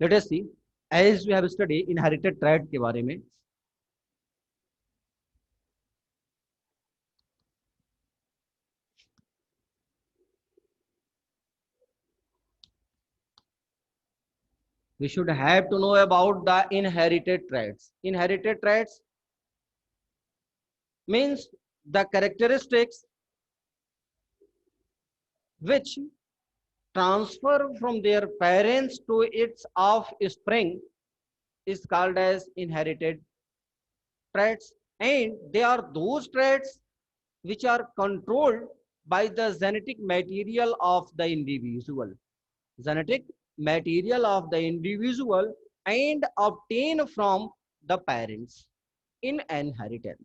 Late us see, as we have study inherited trait के बारे में. We should have to know about the inherited traits. Inherited traits means the characteristics which transfer from their parents to its offspring is called as inherited traits, and they are those traits which are controlled by the genetic material of the individual. Genetic material of the individual and obtained from the parents in inheritance.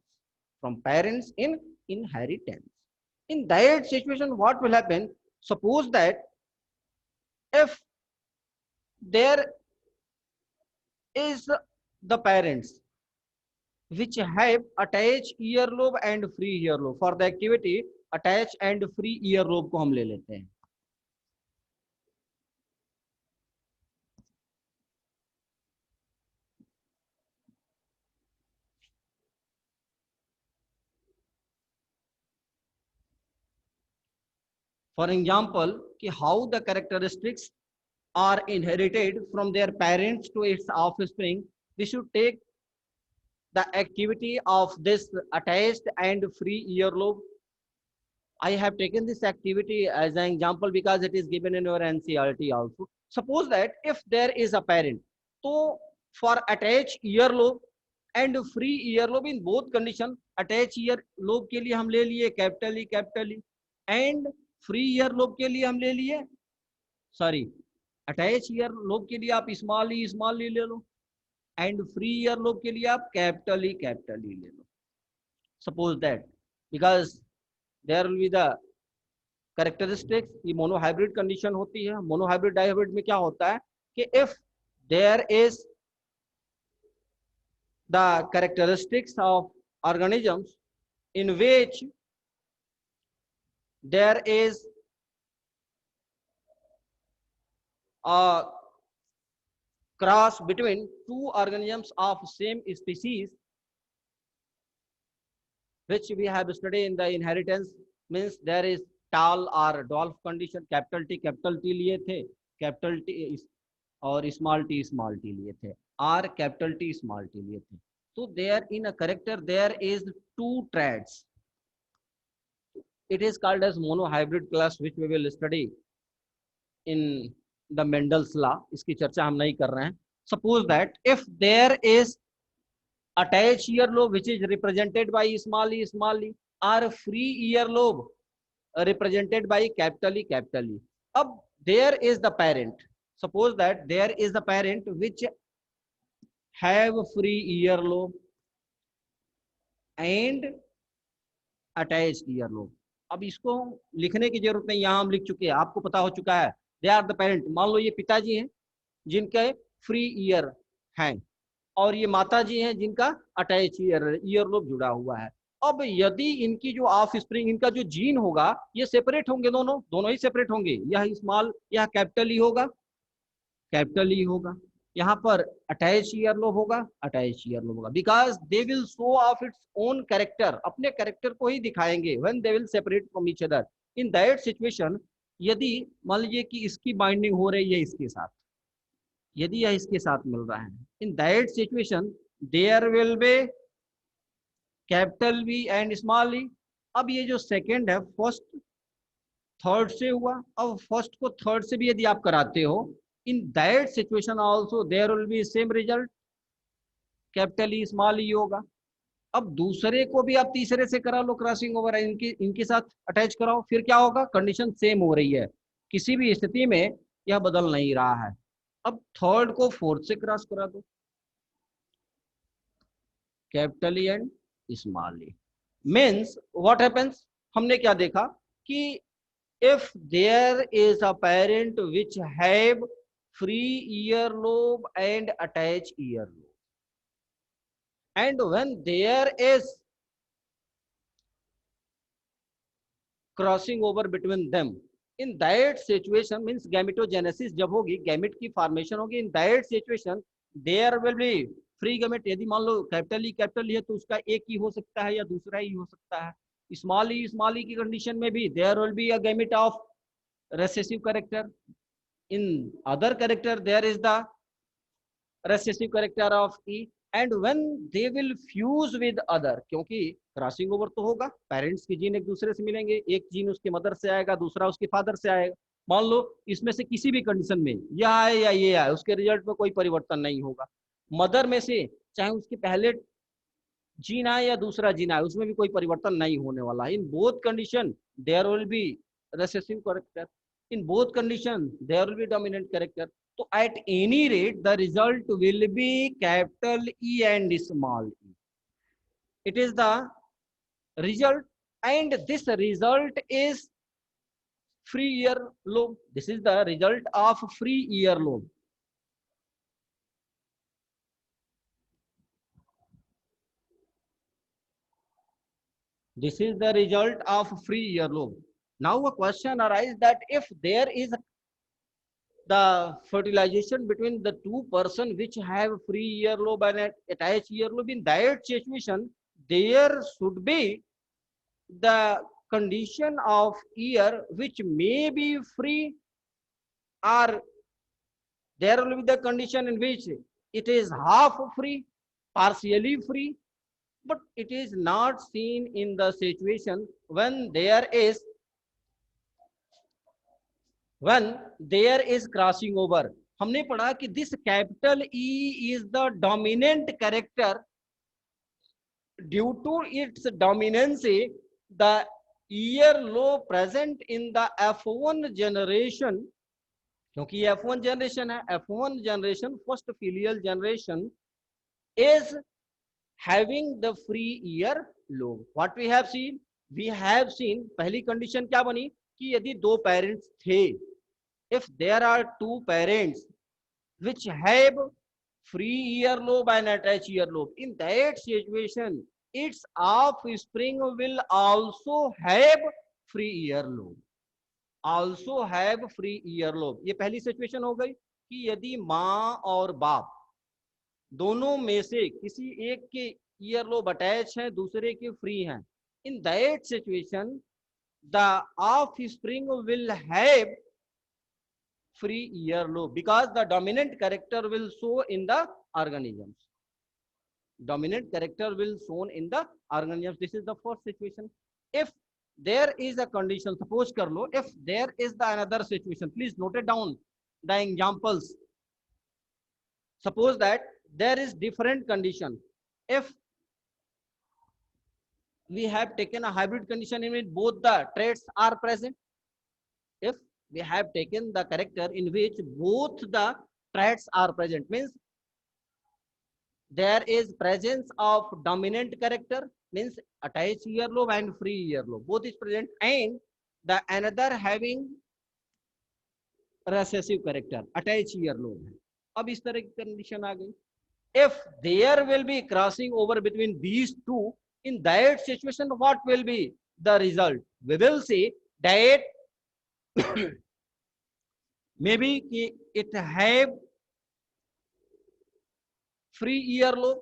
From parents in inheritance. In that situation, what will happen? Suppose that if there is the parents which have attached earlobe and free earlobe. For the activity attach and free earlobe को हम ले लेते हैं. For example, कि how the characteristics are inherited from their parents to its offspring, we should take the activity of this attached and free earlobe. I have taken this activity as an example because it is given in your NCERT also. Suppose that if there is a parent, so for attached earlobe and free earlobe in both condition, attached earlobe के लिए हम ले लिए capital E and free earlobe के लिए हम ले लिए, sorry, attached earlobe के लिए आप small e ले लो and free earlobe के लिए आप capital E ले लो. Suppose that because there will be the characteristics, ये मोनोहाइब्रिड कंडीशन होती है. मोनोहाइब्रिड डाइहाइब्रिड में क्या होता है कि if there is the characteristics of organisms in which there is a cross between two organisms of same species, which we have studied in the inheritance, means there is tall or dwarf condition. Capital T लिए थे, capital T और small T लिए थे, और capital T small T लिए थे. तो there in a character there is two traits. It is called as monohybrid class, which we will study in the Mendel's law. इसकी चर्चा हम नहीं कर रहे हैं. Suppose that if there is attached earlobe which is represented by small e, or free earlobe represented by capital E. अब there is the parent. Suppose that there is the parent which have free earlobe and attached earlobe. अब इसको लिखने की जरूरत नहीं, यहां हम लिख चुके हैं, आपको पता हो चुका है. They are the parent. मान लो ये पिताजी हैं जिनके फ्री ईयर हैं, और ये माता जी हैं जिनका अटैच ईयरलोब जुड़ा हुआ है. अब यदि इनकी जो ऑफ स्प्रिंग, इनका जो जीन होगा, ये सेपरेट होंगे, दोनों ही सेपरेट होंगे. यह स्मॉल, यह कैपिटल ई होगा, कैपिटल ई होगा. यहाँ पर अटैच ईयरलोब होगा, अटैच ईयरलोब होगा, because they will show of its own character. अपने कैरेक्टर को ही दिखाएंगे when they will separate from each other. In that situation, यदि मान लीजिए कि इसकी बाइंडिंग हो रही है इसके साथ, यदि यह इसके साथ मिल रहा है, in that situation there will be capital B and small E. अब ये जो सेकेंड है, फर्स्ट थर्ड से हुआ, अब फर्स्ट को थर्ड से भी यदि आप कराते हो, in that situation also there will be same result, capital E small E होगा. अब दूसरे को भी आप तीसरे से करा लो क्रॉसिंग ओवर, इनके साथ अटैच कराओ, फिर क्या होगा, कंडीशन सेम हो रही है, किसी भी स्थिति में यह बदल नहीं रहा है. अब थर्ड को फोर्थ से क्रॉस करा दो, capital E and small E. Means what happens, हमने क्या देखा कि if there is a parent which have free earlobe and attached earlobe, and when there is crossing over between them, in that situation means gametogenesis जब होगी, gamete की formation होगी, in that situation there will be free gamete. यदि मान लो capital E है तो उसका एक ही हो सकता है या दूसरा ही हो सकता है। स्मॉल ई की कंडीशन में भी there will be a gamete of recessive character. In other character there is the recessive character of E, and when they will fuse with other, क्योंकि क्रॉसिंग ओवर तो होगा, पेरेंट्स की जीन एक दूसरे से मिलेंगे, एक जीन उसके मदर से आएगा, दूसरा उसके फादर से आएगा। मान लो इसमें से किसी भी कंडीशन में यह आए या ये आए, उसके रिजल्ट में कोई परिवर्तन नहीं होगा। मदर में से चाहे उसके पहले जीन आए या दूसरा जीन आए, उसमें भी कोई परिवर्तन नहीं होने वाला है। In both condition there will be recessive character, in both condition there will be dominant character. So at any rate the result will be capital E and small e. It is the result, and this result is free earlobe. This is the result of free earlobe. This is the result of free earlobe. Now a question arises that if there is the fertilization between the two person which have free earlobe and attached earlobe, in that situation there should be the condition of ear which may be free, or there will be the condition in which it is half free, partially free. But it is not seen in the situation when there is crossing over. हमने पढ़ा कि this capital E is the dominant character. Due to its dominance, the earlobe present in the F1 generation, क्योंकि ये F1 generation है, F1 generation first filial generation is having the free earlobe. What we have seen? We have seen पहली condition क्या बनी कि यदि दो parents थे, if there are two parents which have free earlobe and attached earlobe, in that situation its offspring will also have free earlobe, also have free earlobe. ये पहली situation हो गई कि यदि माँ और बाप दोनों में से किसी एक के ईयरलोब अटैच है, दूसरे के फ्री हैं, इन that situation the offspring will have free earlobe because the dominant character will show in the organisms. Dominant character will shown in the organisms. This is the first situation. If there is a condition, suppose कर लो, if there is the another situation, please note it down the examples. Suppose that there is different condition. If we have taken a hybrid condition in which both the traits are present, if we have taken the character in which both the traits are present, means there is presence of dominant character, means attached earlobe and free earlobe, both is present, and the another having recessive character, attached earlobe है। अब इस तरह की condition आ गई, if there will be crossing over between these two, in that situation what will be the result? We will see that maybe it have free earlobe,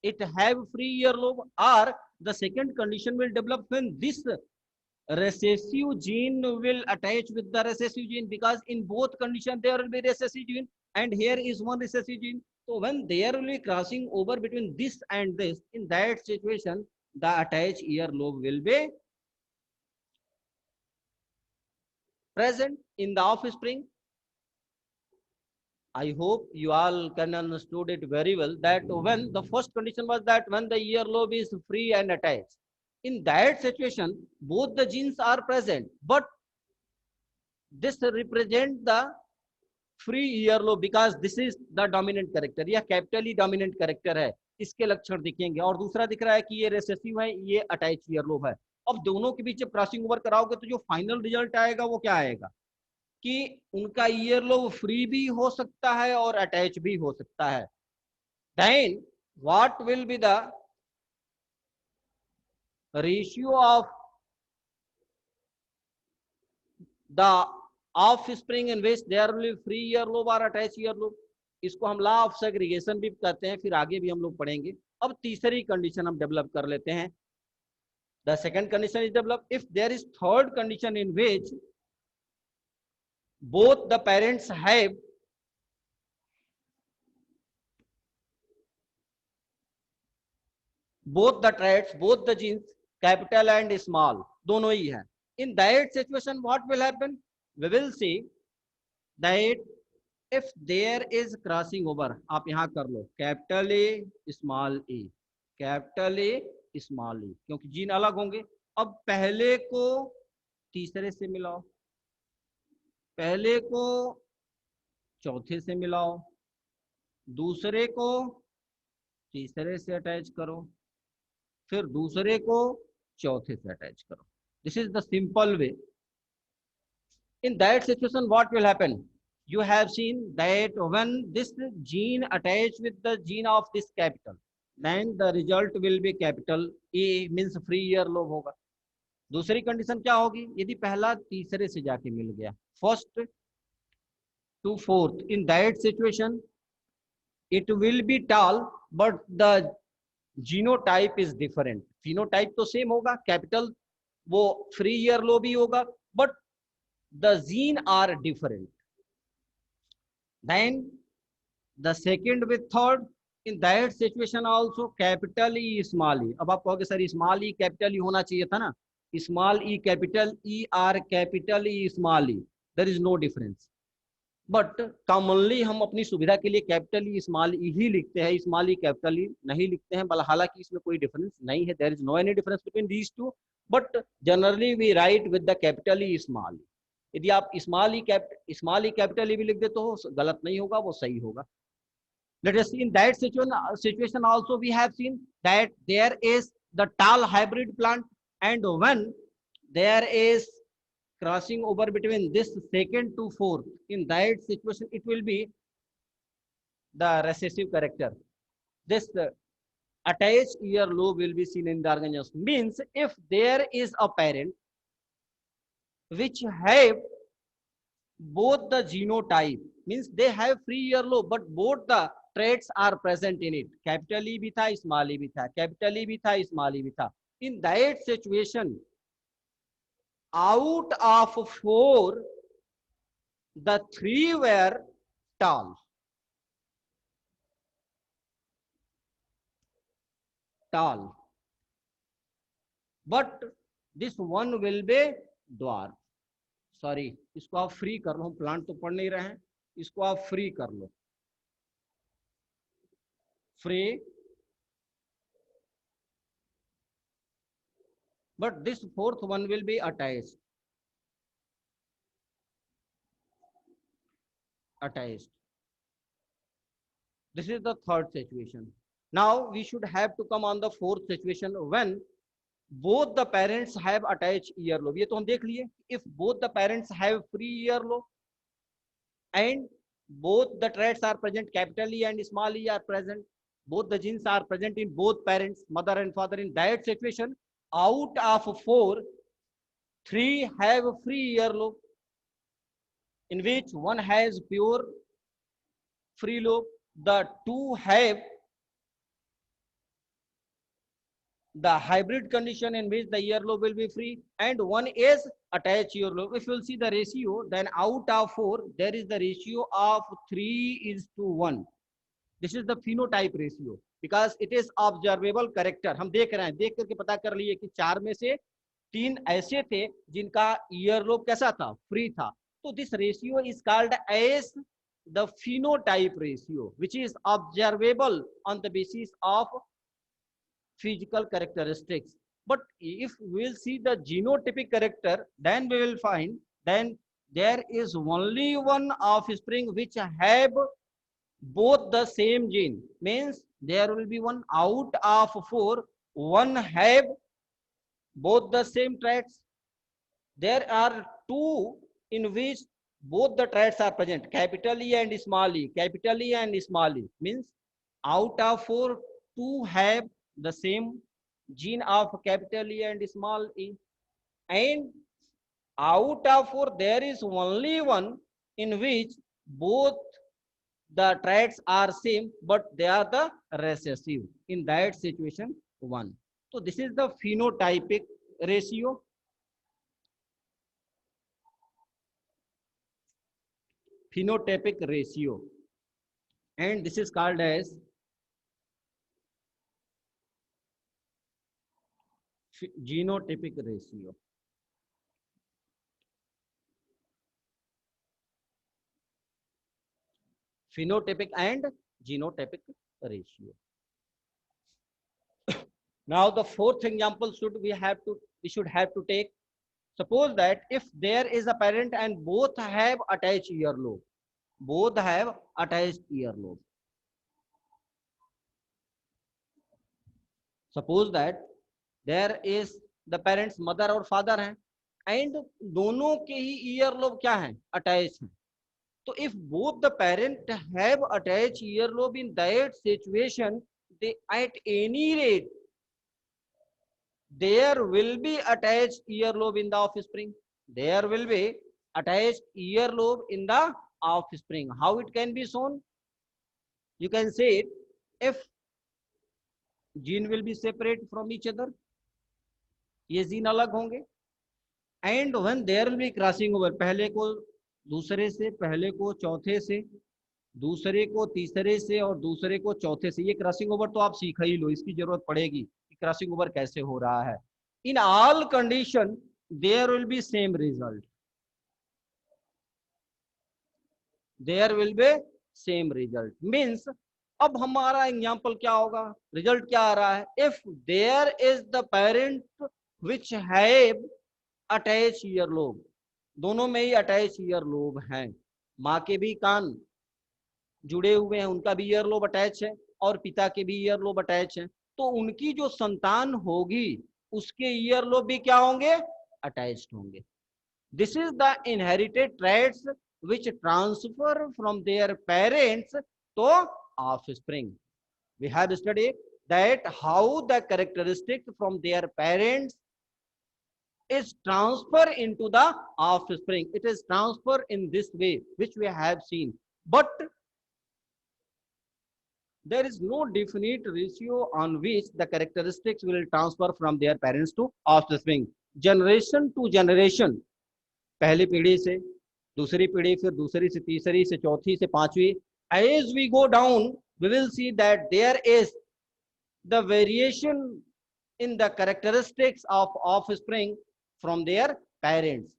it have free earlobe, or the second condition will develop when this recessive gene will attach with the recessive gene, because in both conditions there will be recessive gene and here is one recessive gene. So when there will be crossing over between this and this, in that situation the attached earlobe will be present in the offspring. I hope you all can understood it very well that when the first condition was that when the earlobe is free and attached, in that situation both the genes are present, but this represent the free earlobe because this is the dominant character, या कैपिटली dominant character है, इसके लक्षण दिखेंगे। और दूसरा दिख रहा है कि ये रेसेसिव है, ये अटैच ईयरलोब है। अब दोनों के बीच क्रॉसिंग ओवर कराओगे तो जो फाइनल रिजल्ट आएगा वो क्या आएगा कि उनका ईयरलोब फ्री भी हो सकता है और अटैच भी हो सकता है। Then what will be the ratio of the offspring in which there will be free earlobe or attached earlobe. इसको हम लॉ ऑफ सेग्रीगेशन भी कहते हैं, फिर आगे भी हम लोग पढ़ेंगे. अब तीसरी कंडीशन हम डेवलप कर लेते हैं. The second condition is developed if there is third condition in which both the parents have both the traits, both the genes, capital and small, दोनों ही है. In that situation, what will happen? We will see that if there is crossing over, आप यहाँ कर लो capital A small A, capital A small A, क्योंकि gene अलग होंगे. अब पहले को तीसरे से मिलाओ, पहले को चौथे से मिलाओ, दूसरे को तीसरे से अटैच करो, फिर दूसरे को चौथे से अटैच करो. This is the simple way. In that situation, what will happen? You have seen that when this gene attached with the gene of this capital, then the result will be capital A, means free earlobe होगा. दूसरी condition क्या होगी? यदि पहला तीसरे से जाके मिल गया, first to fourth, in that situation it will be tall but the genotype is different. phenotype तो सेम होगा, कैपिटल वो फ्री earlobe ही होगा, but the gene are different. Then the second with third, in that situation also capital E small e. अब आप कहोगे sir small E capital E होना चाहिए था ना, small E capital E or capital E small E, there is no difference. But commonly हम अपनी सुविधा के लिए कैपिटल ई स्मॉल ई ही लिखते हैं, स्मॉल ई कैपिटल ई नहीं लिखते हैं, हालांकि इसमें कोई डिफरेंस नहीं है, there is no any difference between these two, but generally we write with the capital E small E. यदि आप स्मॉल ई कैपिटल ई भी लिख देते हो, गलत नहीं होगा, वो सही होगा. Let us see in that situation also we have seen that there is the tall hybrid plant, and when there is crossing over between this second to fourth, in that situation it will be the recessive character. This attached earlobe will be seen in the organism. Means if there is a parent which have both the genotype, means they have free earlobe but both the traits are present in it, capital E भी था small ई भी था, capital E भी था small ई भी था. In that situation, out of 4 the 3 were tall, but this one will be dwarf. Sorry, इसको आप फ्री कर लो, हम प्लांट तो पढ़ नहीं रहे हैं, इसको आप फ्री कर लो, free. but this fourth one will be attached. This is the third situation. Now we should have to come on the fourth situation when both the parents have attached earlobe. ये तो हम देख लिए. If both the parents have free earlobe and both the traits are present, capital E and small e are present, both the genes are present in both parents, mother and father, in that situation, out of 4, 3 have free earlobe, in which one has pure free lobe, the 2 have the hybrid condition in which the earlobe will be free, and one is attached earlobe. If you will see the ratio, then out of 4 there is the ratio of 3:1. This is the phenotype ratio because it is observable character. हम देख रहे हैं, देख करके पता कर लिए कि 4 में से 3 ऐसे थे जिनका earlobe कैसा था, फ्री था. तो this ratio is called as the phenotype ratio, which is observable on the basis of physical characteristics. But if we will see the genotypic character, then we will find then there is only one offspring which have both the same gene. Means there will be one out of 4, one have both the same traits. There are 2 in which both the traits are present, capital E and small e, capital E and small e. Means out of 4, 2 have the same gene of capital E and small e, and Out of four, there is only one in which both the traits are same, but they are the recessive. In that situation, one. So this is the phenotypic ratio. Phenotypic ratio, and this is called as genotypic ratio. Phenotypic and genotypic ratio. Now the fourth example we should have to take. Suppose that if there is a parent and both have attached earlobe, both have attached earlobe. Suppose that there is the parents mother और father हैं and दोनों के ही earlobe क्या हैं, attached हैं. So if both the parent have attached earlobe, in that situation, they at any rate there will be attached earlobe in the offspring. There will be attached earlobe in the offspring. How it can be shown? You can say it, if gene will be separate from each other, ये gene अलग होंगे, and when there will be crossing over, पहले को दूसरे से, पहले को चौथे से, दूसरे को तीसरे से और दूसरे को चौथे से. ये क्रॉसिंग ओवर तो आप सीख ही लो, इसकी जरूरत पड़ेगी कि क्रॉसिंग ओवर कैसे हो रहा है. In all condition there will be same result, there will be same result. Means अब हमारा एग्जाम्पल क्या होगा, रिजल्ट क्या आ रहा है, if there is the parent which have attach earlobe, दोनों में ही अटैच ईयरलोब है, माँ के भी कान जुड़े हुए हैं, उनका भी ईयरलोब अटैच है और पिता के भी ईयरलोब अटैच है, तो उनकी जो संतान होगी उसके ईयरलोब भी क्या होंगे, अटैच्ड होंगे. This is the inherited traits which transfer from their parents to offspring. We have studied that how the characteristic from their parents is transfer into the offspring. It is transfer in this way, which we have seen. But there is no definite ratio on which the characteristics will transfer from their parents to offspring. Generation to generation, पहली पीढ़ी से दूसरी पीढ़ी, फिर दूसरी से तीसरी से चौथी से पांचवी, as we go down we will see that there is the variation in the characteristics of offspring from their parents.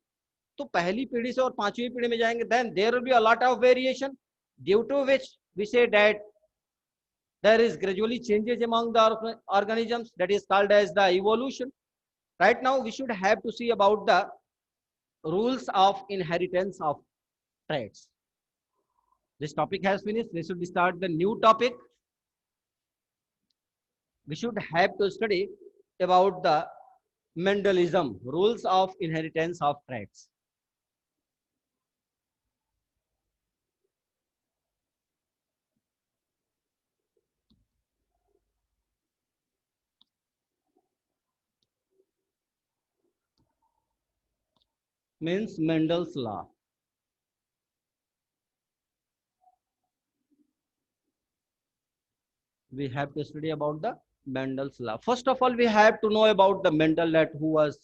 तो पहली पीढ़ी से और पांचवी पीढ़ी में जाएंगे, then there will be a lot of variation, due to which we say that there is gradually changes among the organisms, that is called as the evolution. Right now we should have to see about the rules of inheritance of traits. This topic has finished. We should start the new topic. We should have to study about the Mendelism, rules of inheritance of traits. Means Mendel's law. We have to study about the Mendel's law. First of all, we have to know about the Mendel, that who was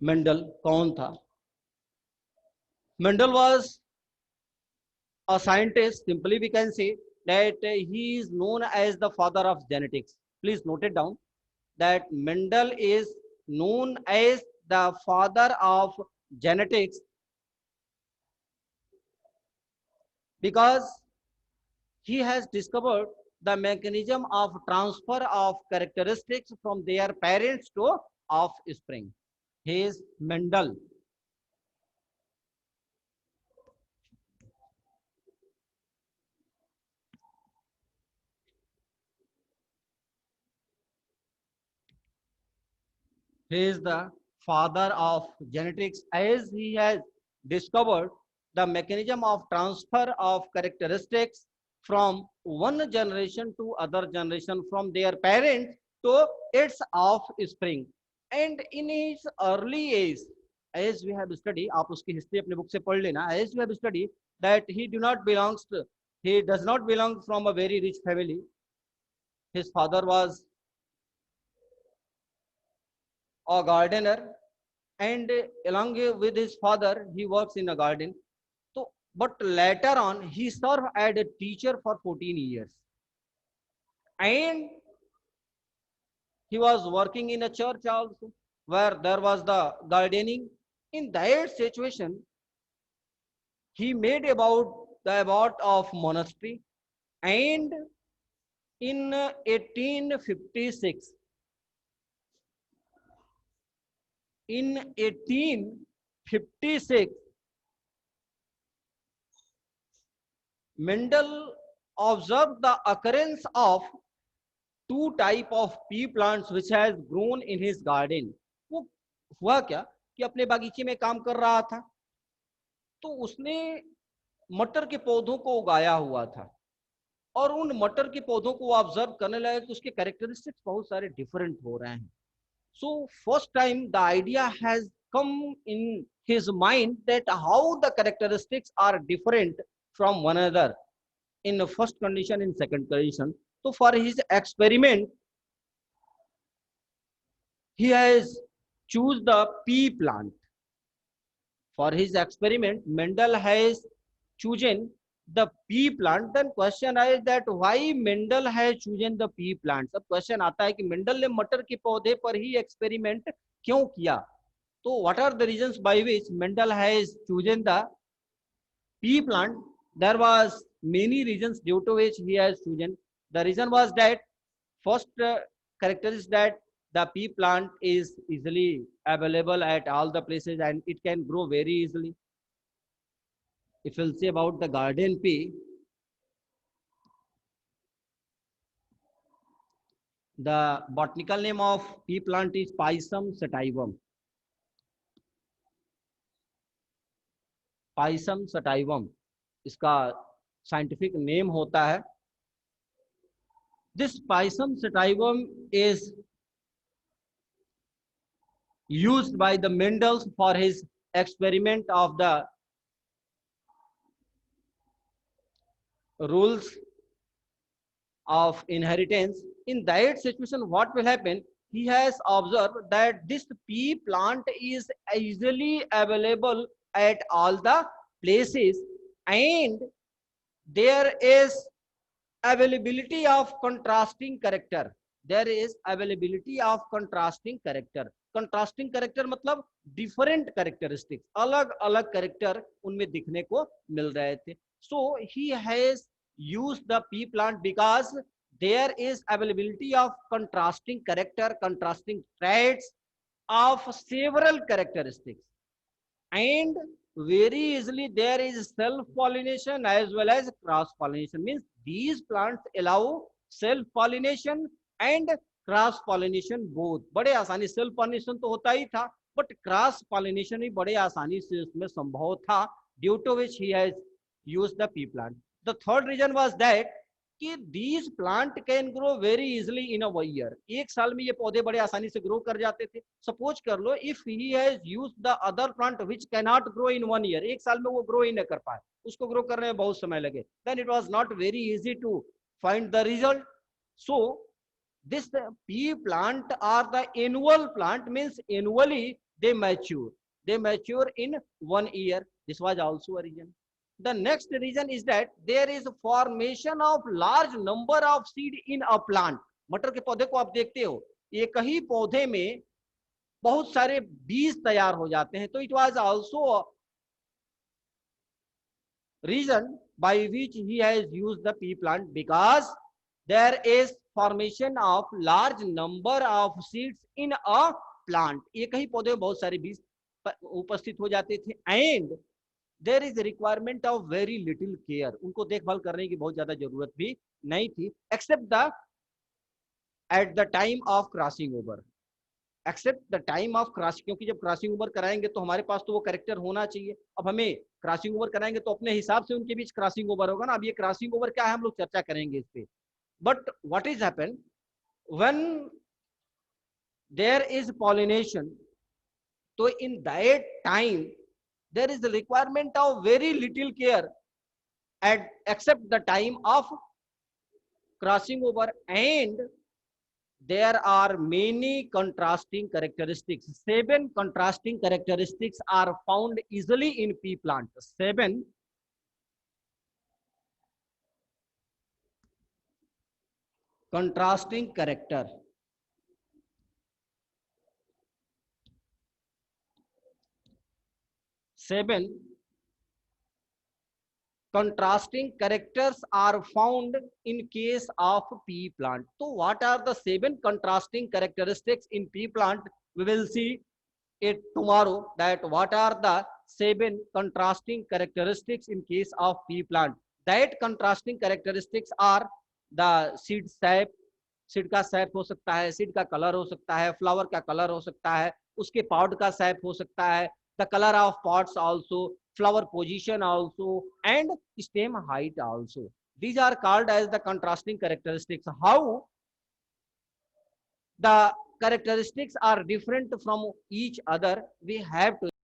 Mendel, कौन था. Mendel was a scientist. Simply we can say that he is known as the father of genetics. Please note it down that Mendel is known as the father of genetics because he has discovered the mechanism of transfer of characteristics from their parents to offspring. He is Mendel. He is the father of genetics as he has discovered the mechanism of transfer of characteristics from one generation to other generation, from their parents to its offspring. And in his early age, as we have studied, आप उसकी history अपने book से पढ़ लेना, as we have studied that he does not belong from a very rich family. His father was a gardener, and along with his father he works in a garden. So but later on he served as a teacher for 14 years, and he was working in a church also where there was the gardening. In that situation he made about the about of monastery, and in 1856, in 1856 Mendel observed the occurrence of two type of pea plants which has grown in his garden. वो हुआ क्या कि अपने बागीचे में काम कर रहा था, तो उसने मटर के पौधों को उगाया हुआ था, और उन मटर के पौधों को ऑब्जर्व करने लगे कि उसके कैरेक्टरिस्टिक्स बहुत सारे डिफरेंट हो रहे हैं. So first time the idea has come in his mind that how the characteristics are different from one another in the first condition, in second condition. So for his experiment he has choose the pea plant. For his experiment Mendel has chosen the pea plant. Then question is that why Mendel has chosen the pea plant. अब question आता है कि Mendel ने मटर के पौधे पर ही experiment क्यों किया. तो what are the reasons by which Mendel has chosen the pea plant? There was many reasons due to which he has chosen. The reason was that first character is that the pea plant is easily available at all the places and it can grow very easily. If we'll say about the garden pea, the botanical name of pea plant is Pisum sativum. Pisum sativum इसका scientific name होता है. This Pisum sativum is used by the Mendel for his experiment of the rules of inheritance. In that situation what will happen, he has observed that this pea plant is easily available at all the places, and there is availability of contrasting character. There is availability of contrasting character. Contrasting character मतलब different characteristics, अलग अलग character उनमें दिखने को मिल रहे थे. So he has used the pea plant because there is availability of contrasting character, contrasting traits of several characteristics, and very easily there is self pollination as well as cross pollination. Means these plants allow self pollination and cross pollination both. बड़े आसानी, self pollination तो होता ही था but cross pollination भी बड़े आसानी से उसमें संभव था, due to which he has used the P plant. The third reason was that कि these plant can grow very easily in a year. एक साल में ये पौधे बड़े आसानी से ग्रो कर जाते थे. सपोज कर लो if he has used the other plant which can not grow in 1 year, एक साल में वो ग्रो ही न कर पाए, उसको ग्रो करने में बहुत समय लगे, then it was not very easy to find the result. So this pea plant or the annual plant means annually they mature in 1 year. This was also a reason. The next reason is that there is formation of large number of seed in a plant. मटर के पौधे को आप देखते हो, एक ही पौधे में बहुत सारे बीज तैयार हो जाते हैं. तो it was also a reason by which he has used the pea plant because there is formation of large number of seeds in a plant. एक ही पौधे में बहुत सारे बीज उपस्थित हो जाते थे. And there is requirement of very little care. उनको देखभाल करने की बहुत ज्यादा जरूरत भी नहीं थी, except the at the time of crossing over. Except the time of cross, क्योंकि जब क्रॉसिंग ओवर कराएंगे तो हमारे पास तो वो कैरेक्टर होना चाहिए. अब हमें क्रॉसिंग ओवर कराएंगे तो अपने हिसाब से उनके बीच क्रॉसिंग ओवर होगा ना. अब ये क्रॉसिंग ओवर क्या है हम लोग चर्चा करेंगे इस पे. But what is happened when there is pollination, So in that time, there is the requirement of very little care at except the time of crossing over, and there are many contrasting characteristics. 7 contrasting characteristics are found easily in pea plant. 7 contrasting character. 7 contrasting characters are found in case of pea plant. So what are the 7 contrasting characteristics in pea plant? We will see it tomorrow, that what are the 7 contrasting characteristics in case of pea plant. That contrasting characteristics are the seed sap, seed का SAP हो सकता है, seed का colour हो सकता है, flower का colour हो सकता है, उसके पॉड का सैप हो सकता है, the colour of pods also, flower position also, and stem height also. These are called as the contrasting characteristics. How the characteristics are different from each other, we have to